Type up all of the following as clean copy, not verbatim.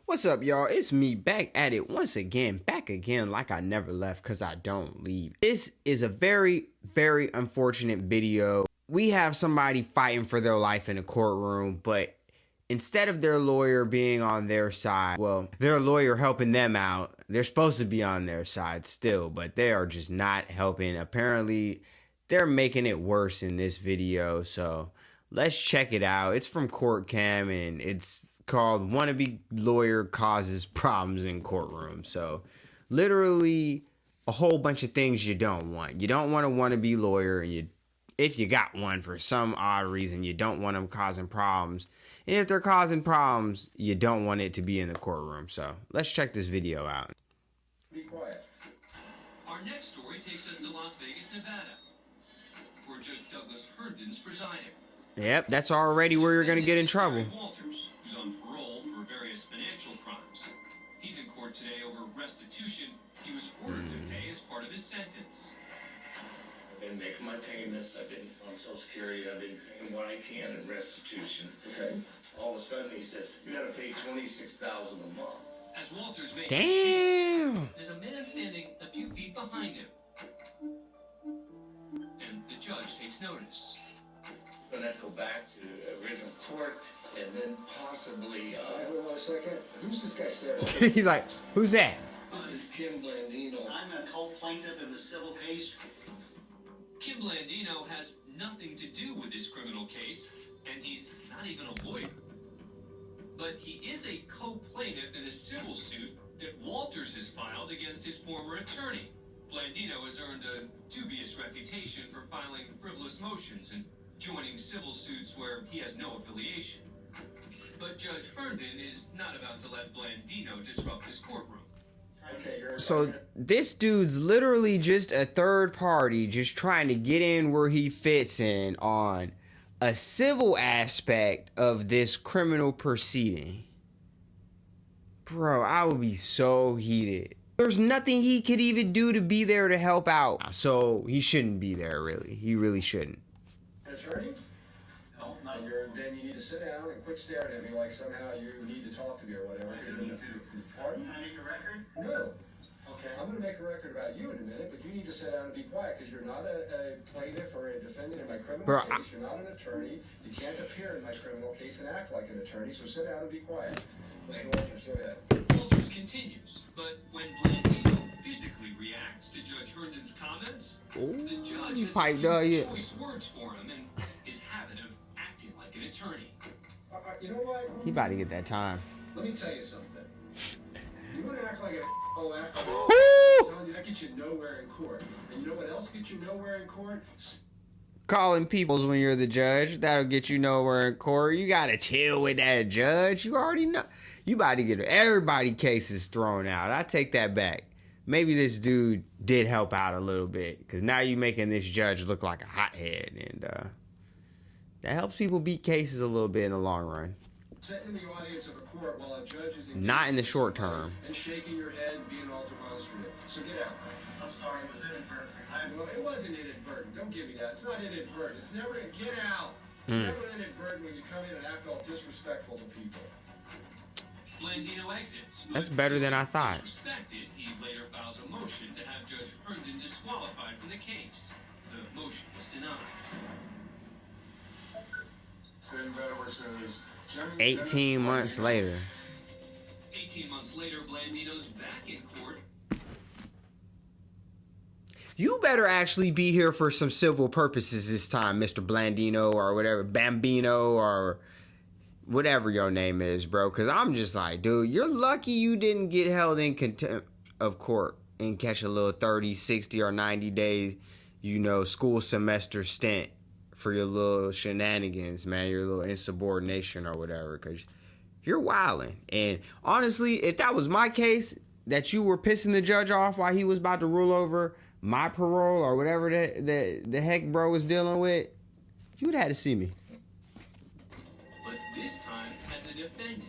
What's up, y'all? It's me back at it once again, back again like I never left because I don't leave. This is a very, very unfortunate video. We have somebody fighting for their life in a courtroom, but instead of their lawyer being on their side, well, their lawyer helping them out, they're supposed to be on their side still, but they are just not helping. Apparently, they're making it worse in this video, so let's check it out. It's from Court Cam, and it's called Wannabe Lawyer Causes Problems in Courtroom. So literally a whole bunch of things you don't want. You don't want a wannabe lawyer, and if you got one for some odd reason, you don't want them causing problems. And if they're causing problems, you don't want it to be in the courtroom. So let's check this video out. Be quiet. Our next story takes us to Las Vegas, Nevada, where Judge Douglas Herndon's presiding. Yep, that's already where you're going to get in trouble. Walters, who's on parole for various financial crimes. He's in court today over restitution he was ordered to pay as part of his sentence. I've been making my payments. I've been on Social Security. I've been paying what I can in restitution. Okay. All of a sudden, he says, you got to pay $26,000 a month. As Walters makes Damn. there's a man standing a few feet behind him. And the judge takes notice. We're going to go back to the original court and then possibly... Wait 1 second. Who's this guy staring? He's like, who's that? This is Kim Blandino. I'm a co-plaintiff in the civil case. Kim Blandino has nothing to do with this criminal case, and he's not even a lawyer. But he is a co-plaintiff in a civil suit that Walters has filed against his former attorney. Blandino has earned a dubious reputation for filing frivolous motions and joining civil suits where he has no affiliation. But Judge Herndon is not about to let Blandino disrupt his courtroom. Okay, So this dude's literally just a third party just trying to get in where he fits in on a civil aspect of this criminal proceeding. Bro, I would be so heated. There's nothing he could even do to be there to help out. So he shouldn't be there, really. He really shouldn't. An attorney? No, not Then you need to sit down and quit staring at me like somehow you need to talk to me or whatever. Pardon? Can I make a record? No. Okay. I'm going to make a record about you in a minute, but you need to sit down and be quiet because you're not a plaintiff or a defendant in my criminal Bro, case. You're not an attorney. You can't appear in my criminal case and act like an attorney, so sit down and be quiet. Mr. Walters, go ahead. Walters continues, but when Blandino physically reacts to Judge Herndon's comments, the judge has piped a out few yet. choice words for him and his habit of acting like an attorney. You know what? He about to get that time. Let me tell you something. You want to act like an act like Woo! that gets you nowhere in court. And you know what else gets you nowhere in court? Calling peoples when you're the judge, that'll get you nowhere in court. You gotta chill with that judge. You already know. You about to get everybody cases thrown out. I take that back. Maybe this dude did help out a little bit, because now you're making this judge look like a hothead, and that helps people beat cases a little bit in the long run. Sitting in the audience of a court while a judge is Not in the short term. and shaking your head and being all demonstrative. So get out. I'm sorry, was it inadvertent? Well, it wasn't inadvertent. Don't give me that. It's not inadvertent. It's never get out. It's never inadvertent when you come in and act all disrespectful to people. Blandino exits. but That's better than I thought. Disrespected, he later files a motion to have Judge Herndon disqualified from the case. The motion was denied. 18 months later. 18 months later, Blandino's back in court. You better actually be here for some civil purposes this time, Mr. Blandino or whatever, Bambino or whatever your name is, bro. Because I'm just like, dude, you're lucky you didn't get held in contempt of court and catch a little 30, 60, or 90 days, school semester stint for your little shenanigans, man, your little insubordination or whatever, because you're wilding. And honestly, if that was my case, that you were pissing the judge off while he was about to rule over my parole or whatever the heck bro was dealing with, you would have had to see me. But this time as a defendant.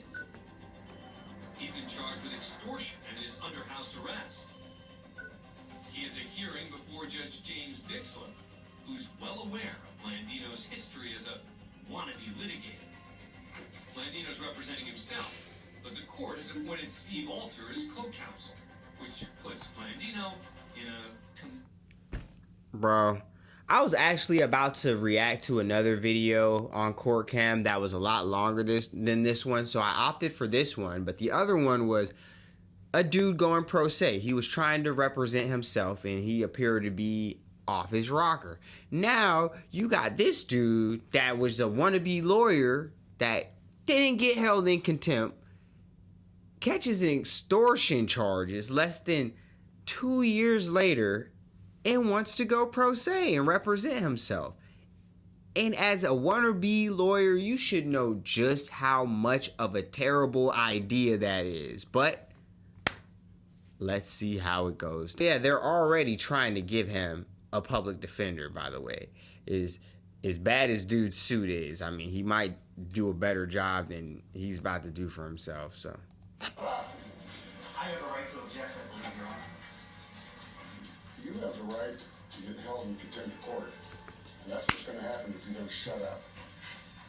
He's been charged with extortion and is under house arrest. He is a hearing before Judge James Bixler, who's well aware of Blandino's history as a wannabe litigator. Blandino's representing himself, but but the court has appointed Steve Alter as co-counsel, which puts Blandino in a Bro, I was actually about to react to another video on Court Cam that was a lot longer than this one, so I opted for this one. But the other one was a dude going pro se. He was trying to represent himself, and he appeared to be off his rocker. Now, you got this dude that was a wannabe lawyer that didn't get held in contempt, catches extortion charges less than 2 years later, and wants to go pro se and represent himself. And as a wannabe lawyer, you should know just how much of a terrible idea that is. But let's see how it goes. Yeah, they're already trying to give him a public defender, by the way. Is as bad as dude's suit is, I mean, he might do a better job than he's about to do for himself, so. I have a right to object, I believe, Your Honor. You have the right to get held in contempt of court. And that's what's going to happen if you don't shut up.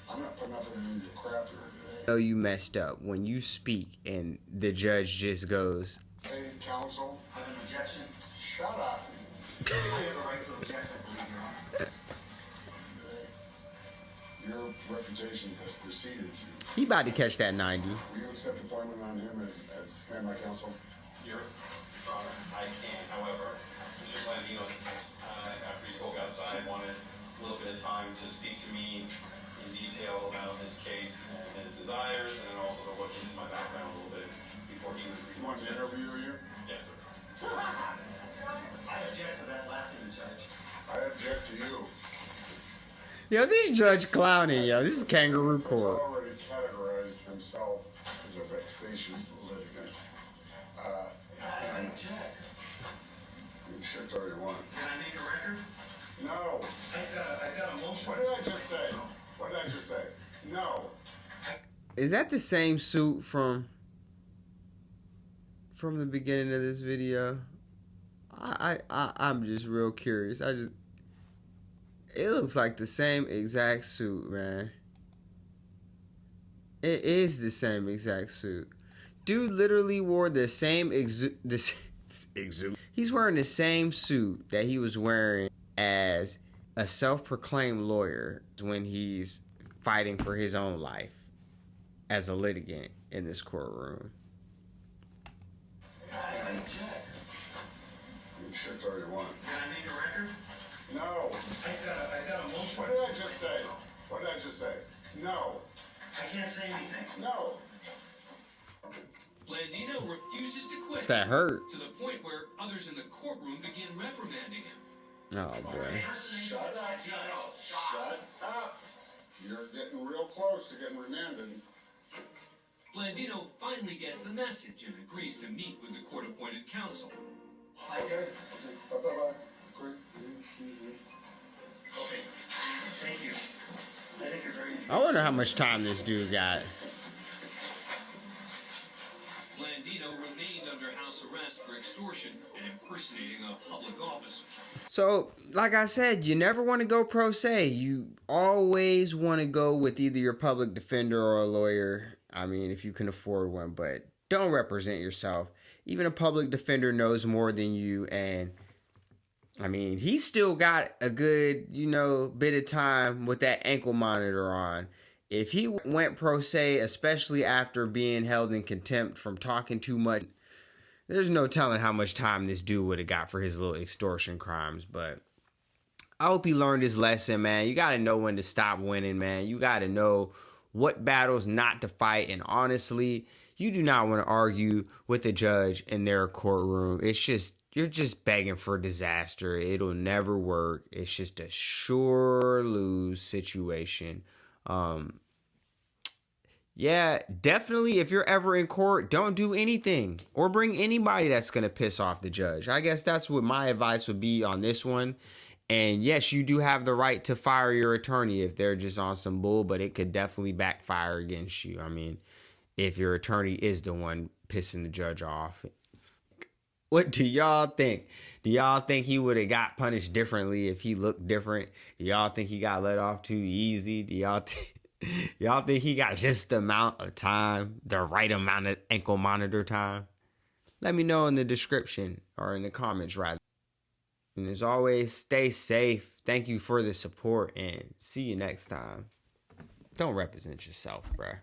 I'm not putting up with any of your crap here today. Know you messed up when you speak and the judge just goes, Hey, counsel, I have an objection. shut up. I have a right to object, I believe, Your Honor. Your reputation has preceded you. he about to catch that 90. Will you accept appointment on him as standby counsel? Your Honor, I can. However, Mr. Blandino, after he spoke outside, wanted a little bit of time to speak to me in detail about his case and his desires, and then also to look into my background a little bit before he would You want to interview you? Yes, sir. I object to that laughing, Judge. I object to you. Yo, this judge clowning, yo. This is kangaroo He's court. already categorized himself as a vexatious litigant. I object. You shift all you want. Can I make a record? No. I got a motion. What did I just say? What did I just say? No. Is that the same suit from the beginning of this video? I'm just real curious. It looks like the same exact suit, man. It is the same exact suit. Dude literally wore the same He's wearing the same suit that he was wearing as a self-proclaimed lawyer when he's fighting for his own life as a litigant in this courtroom. I object. You shift all you want. Can I make a record? No. I got a motion. What did I just say? What did I just say? No. I can't say anything. No. Blandino refuses to quit. That hurt. To the point where others in the courtroom begin reprimanding him. Oh boy. Shut up, Shut up. You're getting real close to getting remanded. Blandino finally gets the message and agrees to meet with the court-appointed counsel. Okay. Bye-bye. Great. Okay. Thank you. I think you're very... I wonder how much time this dude got. Blandino remained under house arrest for extortion and impersonating a public officer. So, like I said, you never want to go pro se. You always want to go with either your public defender or a lawyer. I mean, if you can afford one, but don't represent yourself. Even a public defender knows more than you, and I mean, he's still got a good, bit of time with that ankle monitor on. If he went pro se, especially after being held in contempt from talking too much, there's no telling how much time this dude would have got for his little extortion crimes. But I hope he learned his lesson, man. You got to know when to stop winning, man. You got to know what battles not to fight. And honestly, you do not want to argue with the judge in their courtroom. You're just begging for disaster. It'll never work. It's just a sure lose situation. Yeah, definitely if you're ever in court, don't do anything or bring anybody that's going to piss off the judge. I guess that's what my advice would be on this one. And yes, you do have the right to fire your attorney if they're just on some bull, but it could definitely backfire against you. I mean, if your attorney is the one pissing the judge off. What do y'all think? Do y'all think he would have got punished differently if he looked different? Do y'all think he got let off too easy? Do y'all think... Y'all think he got just the amount of time, the right amount of ankle monitor time? Let me know in the description or in the comments, rather. And as always, stay safe. Thank you for the support and see you next time. Don't represent yourself, bruh.